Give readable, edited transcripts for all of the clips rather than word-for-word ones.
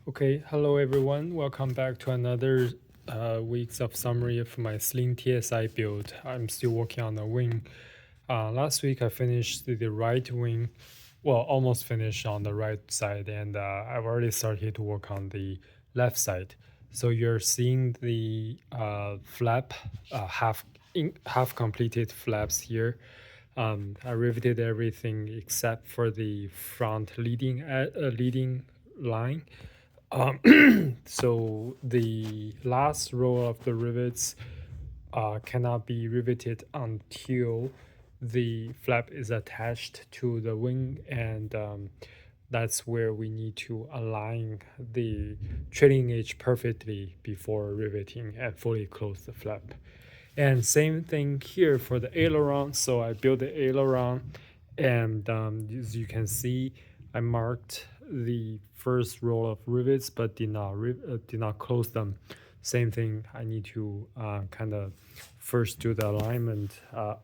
Okay, hello everyone. Welcome back to another weeks of summary of my Sling TSI build. I'm still working on the wing. Last week I finished the right wing, well, almost finished on the right side, and I've already started to work on the left side. So you're seeing the flap, half completed flaps here. I riveted everything except for the front leading line. So the last row of the rivets cannot be riveted until the flap is attached to the wing, and that's where we need to align the trailing edge perfectly before riveting and fully close the flap. And same thing here for the aileron. So I built the aileron, and as you can see, I marked the first row of rivets, but did not close them. Same thing. I need to kind of first do the alignment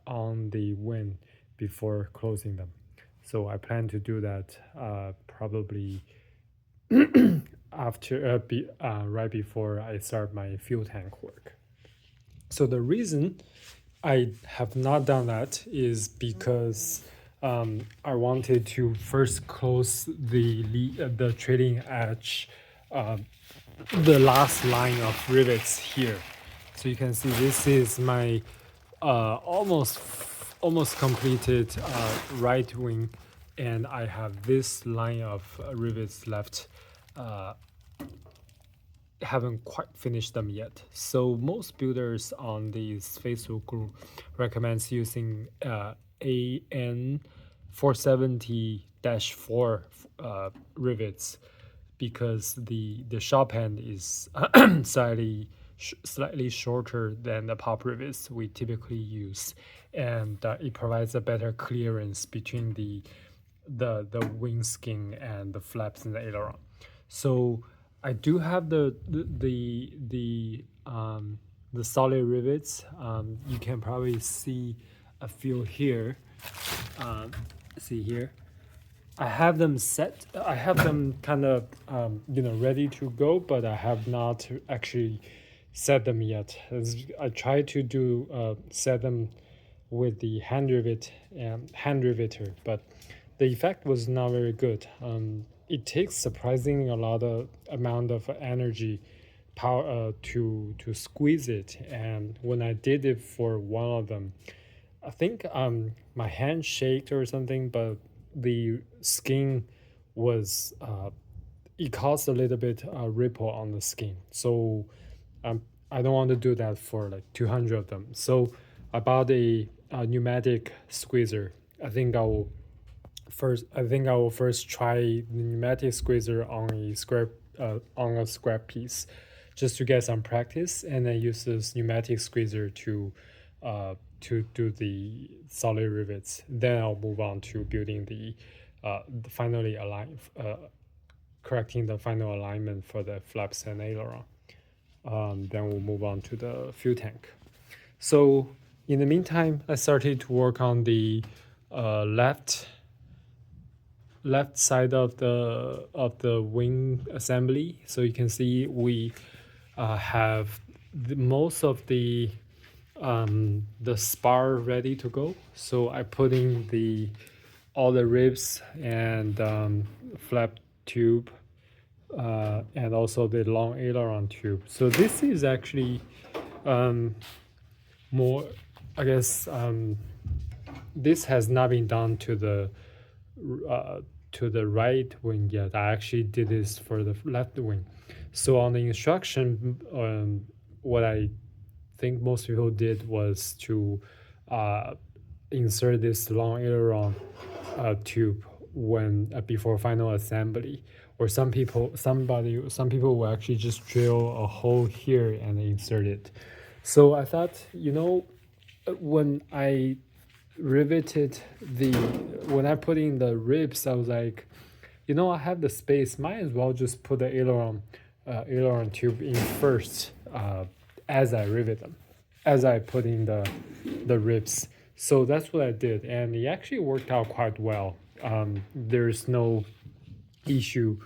on the wing before closing them. So I plan to do that probably right before I start my fuel tank work. So the reason I have not done that is because I wanted to first close the trailing edge, uh, the last line of rivets here. So you can see this is my almost completed right wing, and I have this line of rivets left. Haven't quite finished them yet. So most builders on this Facebook group recommends using AN 470-4 rivets because the sharp end is slightly shorter than the pop rivets we typically use, and it provides a better clearance between the wing skin and the flaps and the aileron. So I do have the solid rivets. You can probably see a few here. See here. I have them set. I have them kind of ready to go, but I have not actually set them yet. I try to do set them with the hand riveter, but the effect was not very good. It takes surprisingly a lot of amount of energy power to squeeze it, and when I did it for one of them, I think my hand shaked or something, but the skin was it caused a little bit ripple on the skin. So I don't want to do that for like 200 of them. So I bought a pneumatic squeezer. I think I will first try the pneumatic squeezer on a scrap piece, just to get some practice, and then use this pneumatic squeezer to do the solid rivets. Then I'll move on to building finally correcting the final alignment for the flaps and aileron. Then we'll move on to the fuel tank. So in the meantime, I started to work on the left side of the wing assembly. So you can see we have most of the spar ready to go. So I put in all the ribs and flap tube and also the long aileron tube. So this is actually more, I guess, this has not been done to the right wing yet. I actually did this for the left wing. So on the instruction, what I think most people did was to insert this long aileron tube when before final assembly. Or some people will actually just drill a hole here and insert it. So I thought, when I when I put in the ribs, I was like, I have the space, might as well just put the aileron tube in first as I rivet them, as I put in the ribs. So that's what I did, and it actually worked out quite well. There's no issue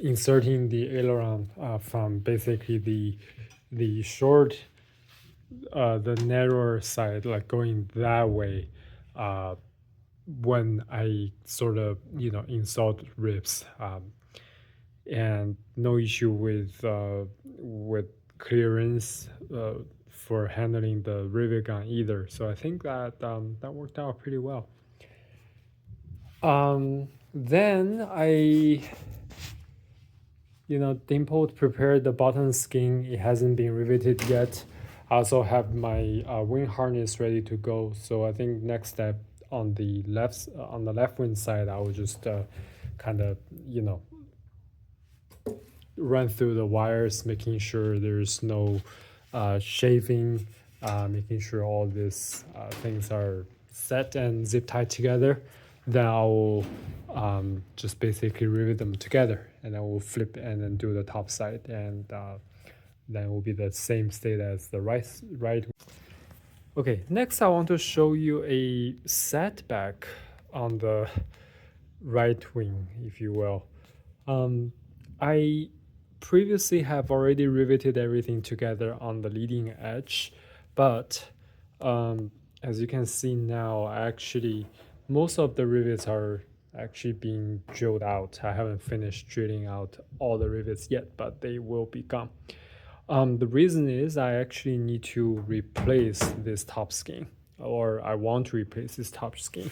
inserting the aileron from basically the short, the narrower side, like going that way, when I sort of installed ribs, and no issue with clearance for handling the rivet gun either. So I think that that worked out pretty well. Then I dimpled prepared the bottom skin. It hasn't been riveted yet. I also have my wing harness ready to go. So I think next step on the left wing side, I will just kind of run through the wires, making sure there's no shaving, making sure all these things are set and zip tied together. Then I will just basically rivet them together, and I will flip and then do the top side, and then it will be the same state as the right. Okay, next I want to show you a setback on the right wing, if you will. I previously have already riveted everything together on the leading edge, but as you can see now, actually most of the rivets are actually being drilled out. I haven't finished drilling out all the rivets yet, but they will be gone. The reason is I actually need to replace this top skin, or I want to replace this top skin.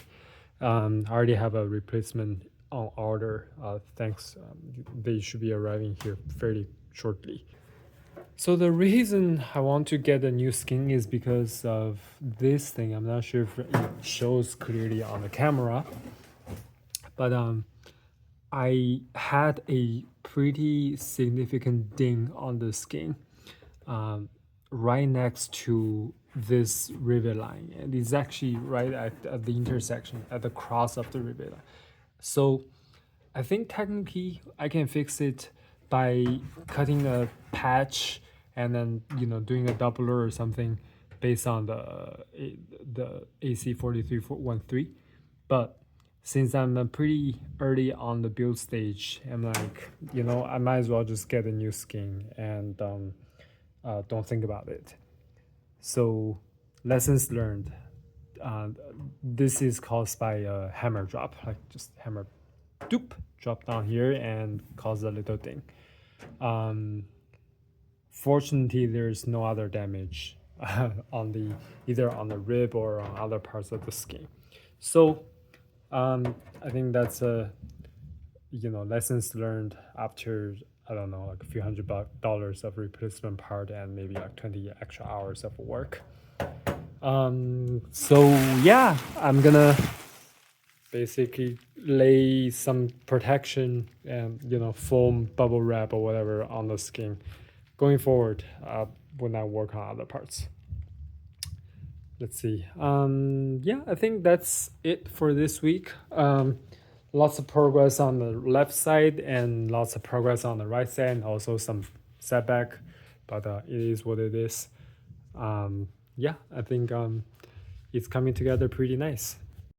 I already have a replacement on order. Thanks. They should be arriving here fairly shortly. So the reason I want to get a new skin is because of this thing. I'm not sure if it shows clearly on the camera, but I had a pretty significant ding on the skin right next to this rivet line, and it's actually right at the intersection, at the cross of the rivet line. So I think technically I can fix it by cutting a patch and then doing a doubler or something based on the AC4313. But since I'm pretty early on the build stage, I'm like, I might as well just get a new skin and don't think about it. So lessons learned. This is caused by a hammer drop, like just hammer doop, drop down here and cause a little thing. Fortunately, there's no other damage on either on the rib or on other parts of the skin. So I think that's lessons learned after, I don't know, like a few $100 of replacement part and maybe like 20 extra hours of work. So yeah, I'm gonna basically lay some protection and foam bubble wrap or whatever on the skin going forward when I work on other parts. Let's see. Yeah, I think that's it for this week. Lots of progress on the left side and lots of progress on the right side, and also some setback, but it is what it is. Yeah, I think it's coming together pretty nice.